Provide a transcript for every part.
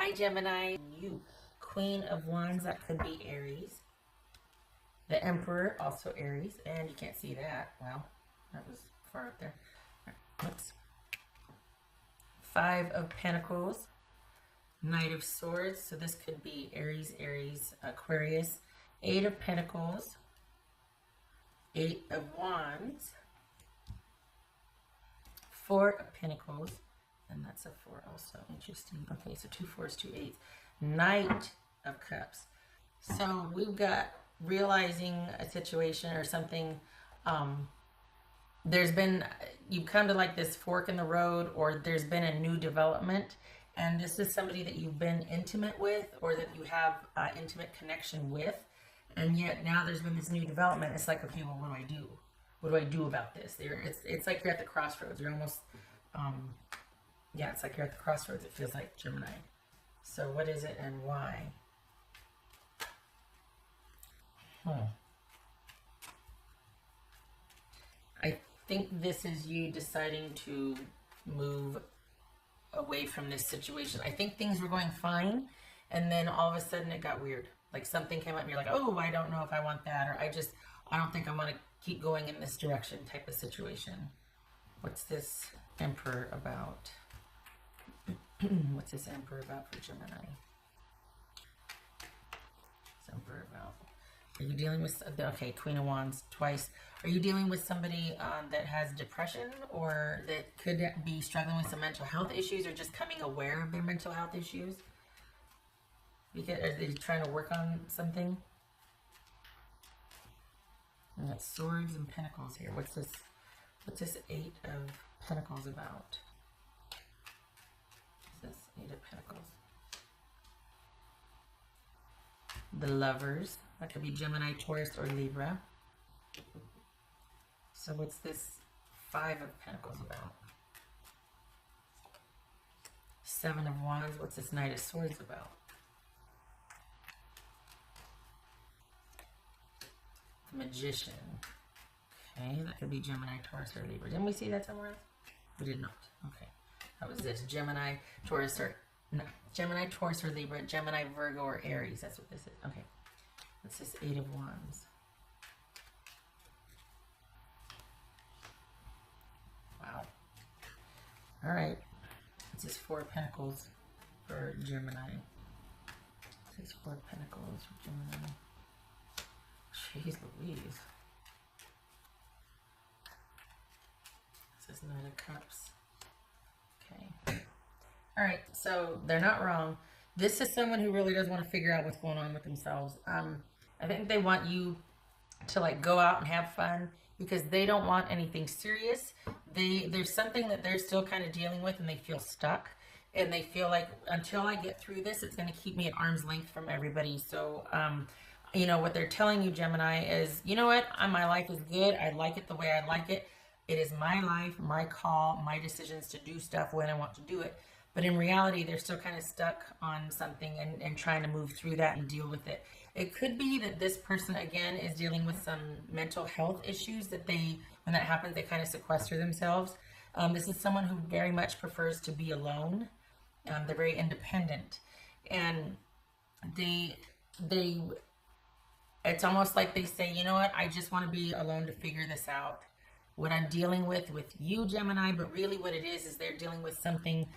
Hi Gemini, you. Queen of Wands, that could be Aries. The Emperor, also Aries, and you can't see that. Well, that was far up there. Oops. Five of Pentacles, Knight of Swords, so this could be Aries, Aquarius. Eight of Pentacles, Eight of Wands, Four of Pentacles, and that's a four also. Interesting. Okay, so 2 4s, 2 8s. Knight of Cups. So we've got realizing a situation or something. There's been, you've come to like this fork in the road, or there's been a new development, and this is somebody that you've been intimate with, or that you have intimate connection with, and yet now there's been this new development. It's like, okay, well, what do I do? What do I do about this? It's like you're at the crossroads. You're almost, yeah, it's like you're at the crossroads. It feels like, Gemini. So what is it and why? I think this is you deciding to move away from this situation. I think things were going fine, and then all of a sudden it got weird. Like something came up and you're like, oh, I don't know if I want that, or I don't think I want to keep going in this direction type of situation. What's this Emperor about? What's this Emperor about for Gemini? What's Emperor about? Are you dealing with, okay, Queen of Wands twice. Are you dealing with somebody that has depression, or that could be struggling with some mental health issues, or just coming aware of their mental health issues? Because are they trying to work on something? And that's Swords and Pentacles here. What's this? What's this Eight of Pentacles about? What's this Eight of Pentacles? The Lovers. That could be Gemini, Taurus, or Libra. So what's this Five of Pentacles about? Seven of Wands. What's this Knight of Swords about? The Magician. Okay, that could be Gemini, Taurus, or Libra. Didn't we see that somewhere else? We did not. Okay. That was this. Gemini, Taurus, or... No. Gemini, Taurus, or Libra. Gemini, Virgo, or Aries. That's what this is. Okay. What's this Eight of Wands? Wow. All right. What's this Four of Pentacles for Gemini? What's this Four of Pentacles for Gemini? Jeez Louise. This is Nine of Cups. Okay. All right. So they're not wrong. This is someone who really does want to figure out what's going on with themselves. I think they want you to like go out and have fun, because they don't want anything serious. There's something that they're still kind of dealing with, and they feel stuck, and they feel like, until I get through this, it's going to keep me at arm's length from everybody. So, you know, what they're telling you, Gemini, is, you know what? My life is good. I like it the way I like it. It is my life, my call, my decisions to do stuff when I want to do it. But in reality, they're still kind of stuck on something and trying to move through that and deal with it. It could be that this person, again, is dealing with some mental health issues that when that happens, they kind of sequester themselves. This is someone who very much prefers to be alone. They're very independent. And it's almost like they say, you know what, I just want to be alone to figure this out. What I'm dealing with you, Gemini, but really what it is they're dealing with something,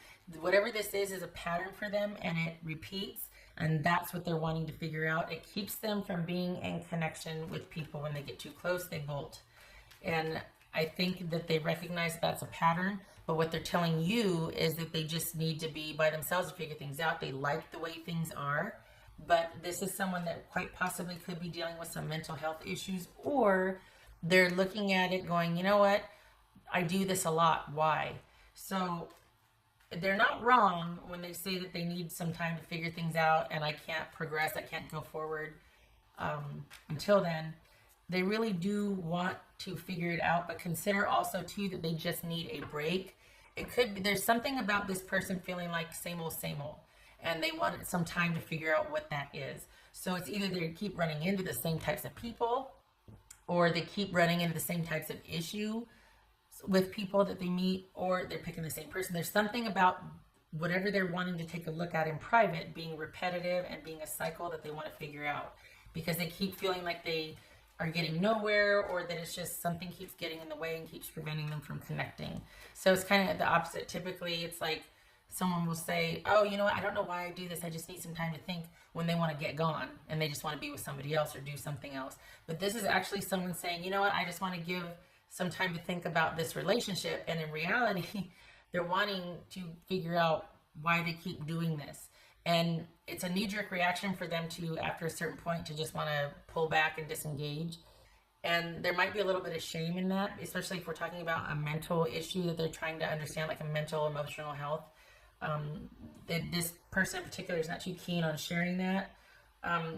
whatever this is a pattern for them, and it repeats, and that's what they're wanting to figure out. It keeps them from being in connection with people. When they get too close, they bolt. And I think that they recognize that's a pattern, but what they're telling you is that they just need to be by themselves to figure things out. They like the way things are, but this is someone that quite possibly could be dealing with some mental health issues, or they're looking at it going, you know what, I do this a lot, why? So they're not wrong when they say that they need some time to figure things out, and I can't progress, I can't go forward until then. They really do want to figure it out, but consider also too that they just need a break. It could be there's something about this person feeling like same old, and they want some time to figure out what that is. So it's either they keep running into the same types of people, or they keep running into the same types of issue with people that they meet, or they're picking the same person. There's something about whatever they're wanting to take a look at in private being repetitive and being a cycle that they want to figure out, because they keep feeling like they are getting nowhere, or that it's just something keeps getting in the way and keeps preventing them from connecting. So it's kind of the opposite. Typically, it's like someone will say, oh, you know what, I don't know why I do this, I just need some time to think, when they want to get gone and they just want to be with somebody else or do something else. But this is actually someone saying, you know what, I just want to give some time to think about this relationship. And in reality, they're wanting to figure out why they keep doing this. And it's a knee-jerk reaction for them to, after a certain point, to just want to pull back and disengage. And there might be a little bit of shame in that, especially if we're talking about a mental issue that they're trying to understand, like a mental, emotional health. This person in particular is not too keen on sharing that.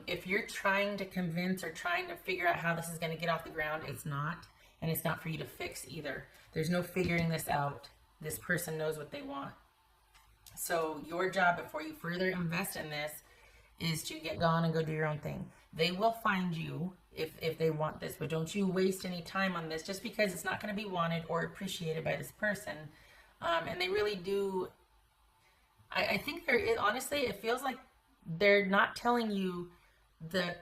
If you're trying to convince or trying to figure out how this is going to get off the ground, it's not. And it's not for you to fix either. There's no figuring this out. This person knows what they want. So your job, before you further invest in this, is to get gone and go do your own thing. They will find you if they want this, but don't you waste any time on this just because it's not going to be wanted or appreciated by this person. And they really do. I think honestly, it feels like they're not telling you there's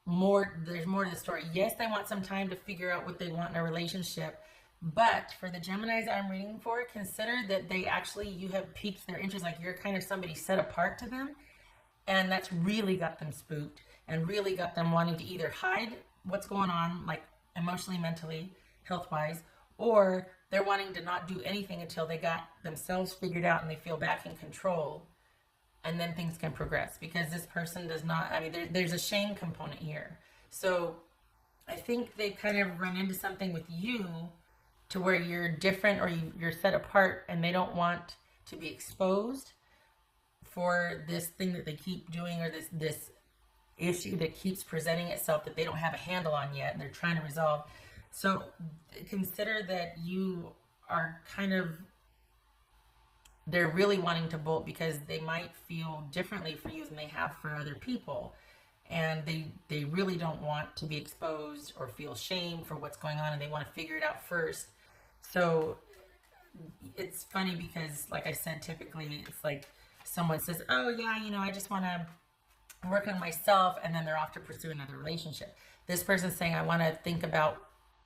more to the story. Yes, they want some time to figure out what they want in a relationship, but for the Geminis I'm reading for, consider that you have piqued their interest, like you're kind of somebody set apart to them, and that's really got them spooked and really got them wanting to either hide what's going on, like emotionally, mentally, health-wise, or they're wanting to not do anything until they got themselves figured out and they feel back in control, and then things can progress, because this person does not, there's a shame component here. So I think they kind of run into something with you to where you're different, or you're set apart, and they don't want to be exposed for this thing that they keep doing, or this issue that keeps presenting itself that they don't have a handle on yet and they're trying to resolve. So consider that you are they're really wanting to bolt because they might feel differently for you than they have for other people. And they really don't want to be exposed or feel shame for what's going on, and they want to figure it out first. So it's funny because, like I said, typically it's like someone says, oh yeah, I just want to work on myself, and then they're off to pursue another relationship. This person's saying, I want to think about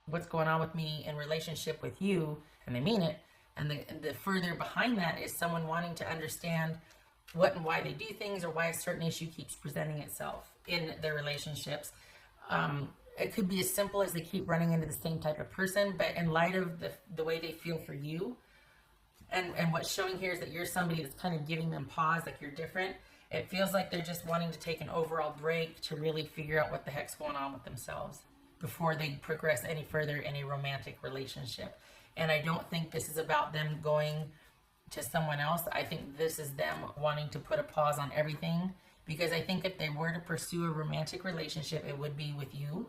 what's going on with me in relationship with you, and they mean it. And the further behind that is someone wanting to understand what and why they do things, or why a certain issue keeps presenting itself in their relationships. It could be as simple as they keep running into the same type of person, but in light of the way they feel for you, and what's showing here is that you're somebody that's kind of giving them pause, like you're different. It feels like they're just wanting to take an overall break to really figure out what the heck's going on with themselves before they progress any further in a romantic relationship. And I don't think this is about them going to someone else. I think this is them wanting to put a pause on everything, because I think if they were to pursue a romantic relationship, it would be with you.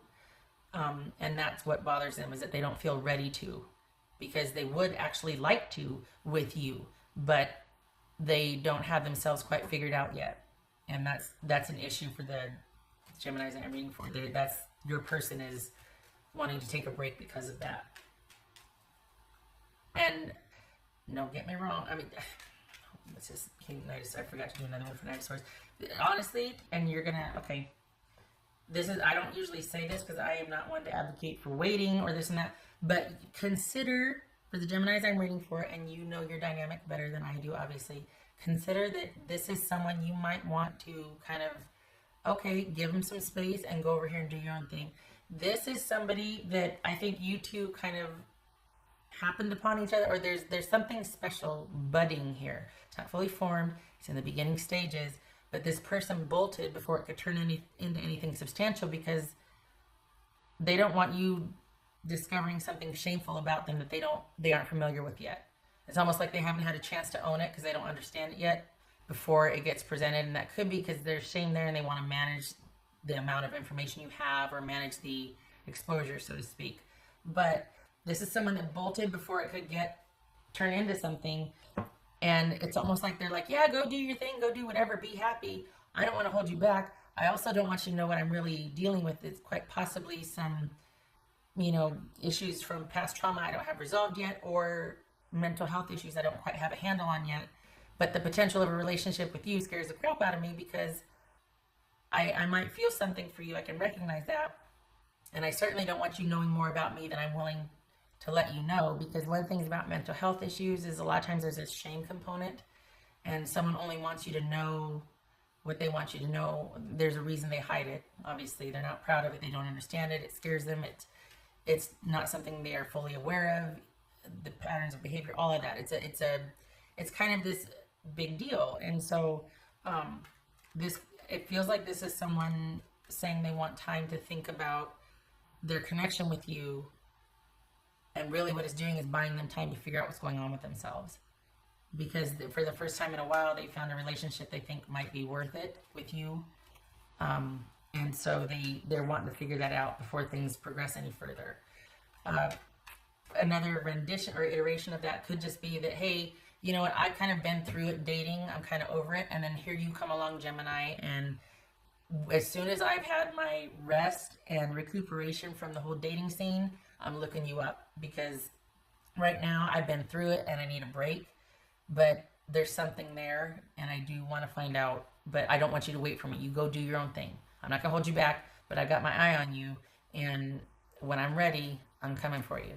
And that's what bothers them, is that they don't feel ready to, because they would actually like to with you, but they don't have themselves quite figured out yet. And that's an issue for the Geminis that I'm reading for. That's your person is wanting to take a break because of that. And don't get me wrong, it's just I forgot to do another one for Knight of Swords. Honestly, and you're gonna, okay, I don't usually say this because I am not one to advocate for waiting or this and that, but consider, for the Geminis I'm reading for, and you know your dynamic better than I do, obviously, consider that this is someone you might want to kind of, okay, give them some space and go over here and do your own thing. This is somebody that I think you two kind of happened upon each other, or there's something special budding here. It's not fully formed, it's in the beginning stages, but this person bolted before it could turn into anything substantial, because they don't want you discovering something shameful about them that they aren't familiar with yet. It's almost like they haven't had a chance to own it because they don't understand it yet before it gets presented. And that could be because there's shame there and they want to manage the amount of information you have, or manage the exposure, so to speak. But this is someone that bolted before it could turn into something. And it's almost like they're like, yeah, go do your thing, go do whatever, be happy. I don't want to hold you back. I also don't want you to know what I'm really dealing with. It's quite possibly some, issues from past trauma I don't have resolved yet, or mental health issues I don't quite have a handle on yet. But the potential of a relationship with you scares the crap out of me because I might feel something for you. I can recognize that. And I certainly don't want you knowing more about me than I'm willing to let you know, because one of the things about mental health issues is a lot of times there's this shame component, and someone only wants you to know what they want you to know. There's a reason they hide it. Obviously, they're not proud of it. They don't understand it. It scares them. It's not something they are fully aware of. The patterns of behavior, all of that. It's kind of this big deal. And so, it feels like this is someone saying they want time to think about their connection with you, and really what it's doing is buying them time to figure out what's going on with themselves, because for the first time in a while they found a relationship they think might be worth it with you, and so they're wanting to figure that out before things progress any further. Another rendition or iteration of that could just be that, hey, you know what, I've kind of been through it dating, I'm kind of over it, and then here you come along, Gemini, and as soon as I've had my rest and recuperation from the whole dating scene, I'm looking you up, because right now I've been through it and I need a break, but there's something there and I do want to find out, but I don't want you to wait for me. You go do your own thing. I'm not going to hold you back, but I got my eye on you, and when I'm ready, I'm coming for you.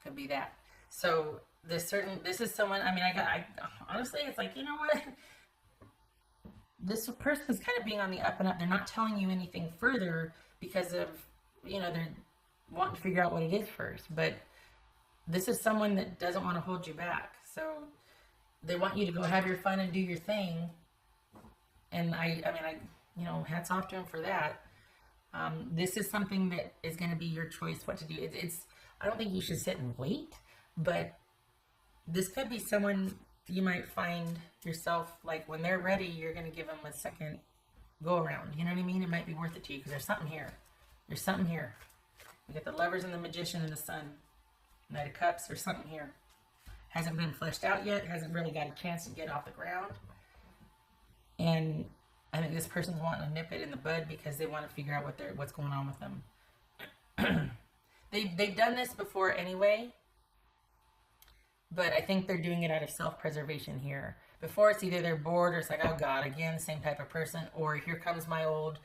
Could be that. So this is someone, I mean, I honestly, it's like, you know what? This person is kind of being on the up and up. They're not telling you anything further because of, you know, they're wanting to figure out what it is first. But this is someone that doesn't want to hold you back. So they want you to go have your fun and do your thing. And I mean, you know, hats off to them for that. This is something that is going to be your choice what to do. I don't think you should sit and wait, but this could be someone you might find yourself, like, when they're ready, you're going to give them a second go around. You know what I mean? It might be worth it to you because there's something here. There's something here. We got the Lovers and the Magician and the Sun. Knight of Cups. There's something here. Hasn't been fleshed out yet. Hasn't really got a chance to get off the ground. And I think this person's wanting to nip it in the bud because they want to figure out what's going on with them. They've done this before anyway. But I think they're doing it out of self-preservation here. Before, it's either they're bored or it's like, oh God, again, same type of person. Or here comes my old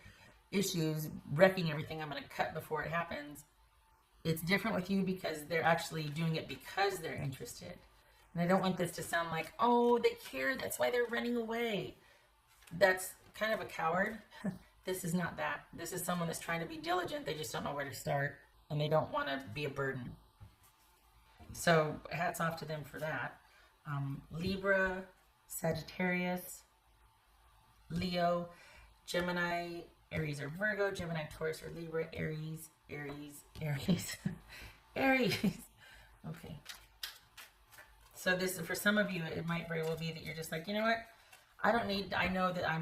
issues, wrecking everything. I'm going to cut before it happens. It's different with you because they're actually doing it because they're interested. And I don't want this to sound like, oh, they care, that's why they're running away. That's kind of a coward. This is not that. This is someone that's trying to be diligent. They just don't know where to start. And they don't want to be a burden. So hats off to them for that. Libra, Sagittarius, Leo, Gemini, Aries or Virgo, Gemini, Taurus or Libra, Aries. Aries. Okay. So this is for some of you, it might very well be that you're just like, you know what? I know that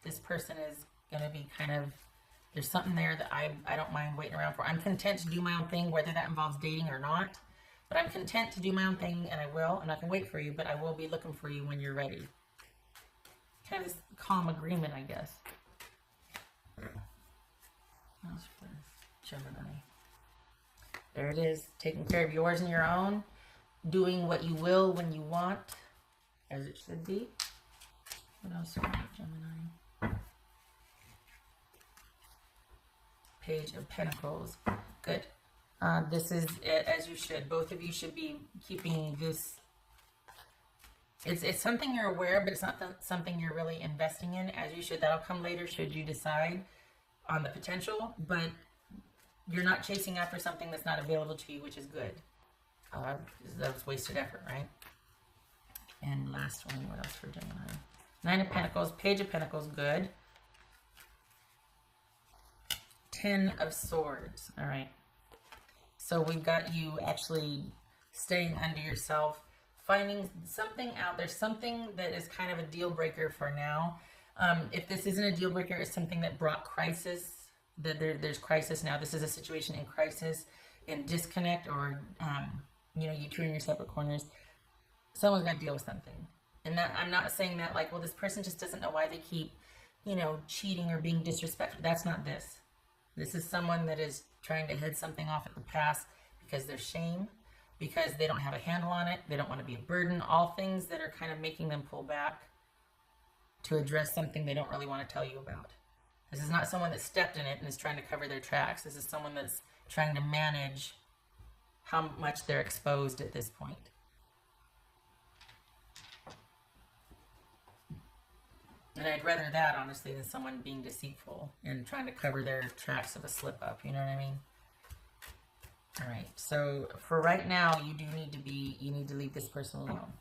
this person is going to be kind of, there's something there that I don't mind waiting around for. I'm content to do my own thing, whether that involves dating or not. But I'm content to do my own thing, and I will. I'm not going to wait for you, but I will be looking for you when you're ready. Kind of this calm agreement, I guess. How's for Gemini? There it is. Taking care of yours and your own. Doing what you will when you want. As it should be. What else for Gemini? Page of Pentacles. Good. This is it, as you should. Both of you should be keeping this. It's something you're aware, but it's not something you're really investing in, as you should. That'll come later should you decide on the potential, but you're not chasing after something that's not available to you, which is good. That was wasted effort, right? And last one, what else for Gemini? Nine of Pentacles, Page of Pentacles, good. 10 of Swords, all right. So we've got you actually staying under yourself, finding something out. There's something that is kind of a deal breaker for now. If this isn't a deal breaker, it's something that brought crisis. There's crisis now. This is a situation in crisis, in disconnect, or you two in your separate corners. Someone's got to deal with something. And that, I'm not saying that like, well, this person just doesn't know why they keep, cheating or being disrespectful. That's not this. This is someone that is trying to head something off at the past because there's shame, because they don't have a handle on it. They don't want to be a burden. All things that are kind of making them pull back to address something they don't really want to tell you about. This is not someone that stepped in it and is trying to cover their tracks. This is someone that's trying to manage how much they're exposed at this point. And I'd rather that, honestly, than someone being deceitful and trying to cover their tracks of a slip up. You know what I mean? All right. So for right now, you need to leave this person alone.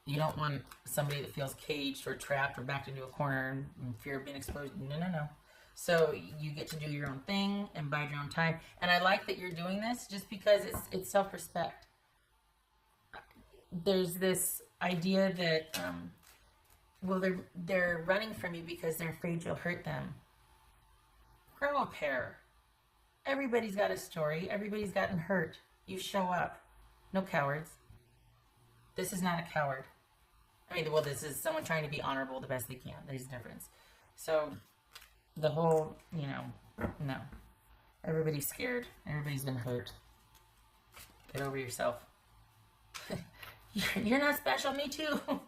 You don't want somebody that feels caged or trapped or backed into a corner in fear of being exposed. No, no, no. So you get to do your own thing and bide your own time. And I like that you're doing this just because it's self-respect. There's this idea that, well, they're running from you because they're afraid you'll hurt them. Grow a pair. Everybody's got a story. Everybody's gotten hurt. You show up. No cowards. This is not a coward. I mean, well, this is someone trying to be honorable the best they can. There's a difference. So, the whole, no. Everybody's scared. Everybody's been hurt. Get over yourself. You're not special. Me too. What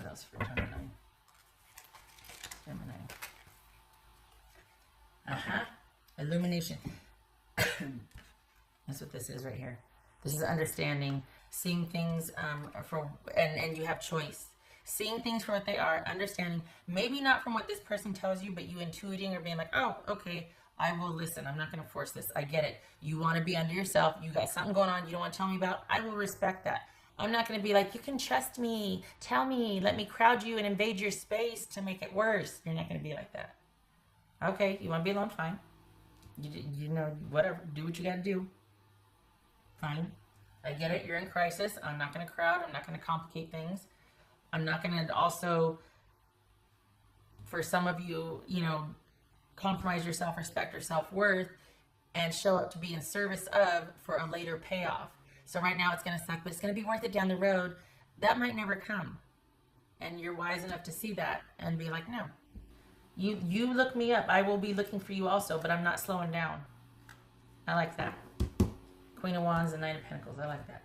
else for Gemini? Gemini. Illumination. That's what this is right here. This is understanding, seeing things and you have choice. Seeing things for what they are, understanding, maybe not from what this person tells you, but you intuiting or being like, oh, okay, I will listen. I'm not going to force this. I get it. You want to be under yourself. You got something going on you don't want to tell me about. I will respect that. I'm not going to be like, you can trust me. Tell me. Let me crowd you and invade your space to make it worse. You're not going to be like that. Okay, you want to be alone? Fine. You know, whatever. Do what you got to do. Fine. I get it. You're in crisis. I'm not going to crowd. I'm not going to complicate things. I'm not going to also, for some of you, compromise your self-respect or self-worth and show up to be in service of for a later payoff. So right now it's going to suck, but it's going to be worth it down the road. That might never come. And you're wise enough to see that and be like, no. You look me up. I will be looking for you also, but I'm not slowing down. I like that. Queen of Wands and Knight of Pentacles. I like that.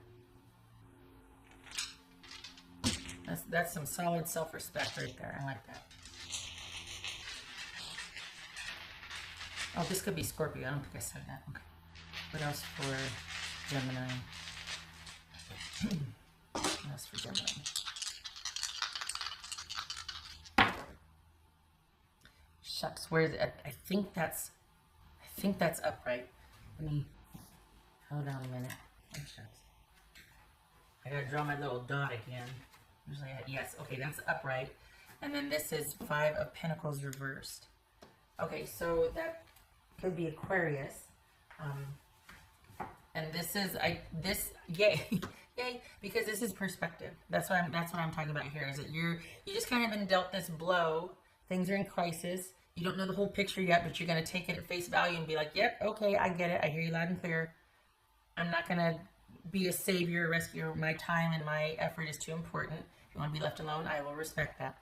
That's some solid self-respect right there. I like that. Oh, this could be Scorpio. I don't think I said that. Okay. What else for Gemini? What else for Gemini? Shucks, where is it? I think that's upright. Let me hold on a minute. Oh, shucks. I gotta draw my little dot again. Usually, yes, okay, that's upright. And then this is 5 of Pentacles reversed. Okay, so that could be Aquarius. And this is yay, yay, because this is perspective. That's what I'm talking about here. Is that you just kind of been dealt this blow. Things are in crisis. You don't know the whole picture yet, but you're gonna take it at face value and be like, yep, okay, I get it. I hear you loud and clear. I'm not gonna be a savior, rescuer. My time and my effort is too important. If you want to be left alone, I will respect that.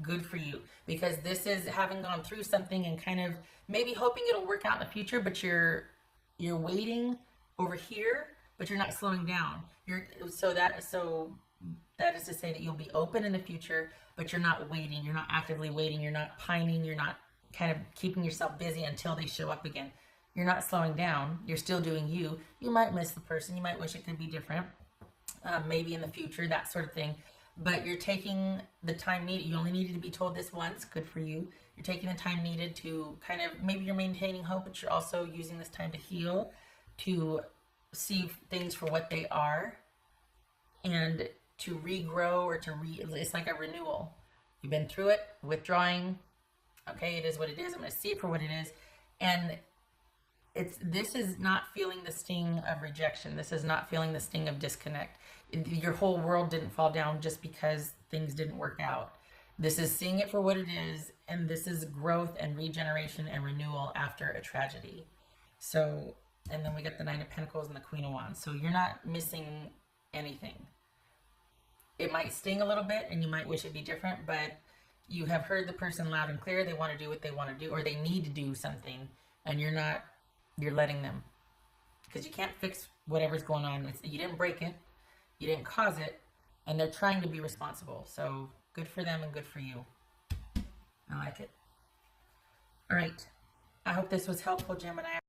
Good for you, because this is having gone through something and kind of maybe hoping it'll work out in the future, but you're waiting over here, but you're not slowing down. So that is to say that you'll be open in the future, but you're not waiting. You're not actively waiting. You're not pining. You're not kind of keeping yourself busy until they show up again. You're not slowing down. You're still doing you. You might miss the person. You might wish it could be different. Maybe in the future, that sort of thing. But you're taking the time needed. You only needed to be told this once. Good for you. You're taking the time needed to kind of, maybe you're maintaining hope, but you're also using this time to heal, to see things for what they are, and to regrow or it's like a renewal. You've been through it, withdrawing. Okay, it is what it is. I'm going to see it for what it is. And this is not feeling the sting of rejection. This is not feeling the sting of disconnect. Your whole world didn't fall down just because things didn't work out. This is seeing it for what it is, and this is growth and regeneration and renewal after a tragedy. So, and then we get the Nine of Pentacles and the Queen of Wands. So you're not missing anything. It might sting a little bit, and you might wish it'd be different, but you have heard the person loud and clear. They want to do what they want to do, or they need to do something, and you're letting them. because you can't fix whatever's going on. You didn't break it, you didn't cause it, and they're trying to be responsible. So good for them and good for you. I like it. All right. I hope this was helpful, Gemini.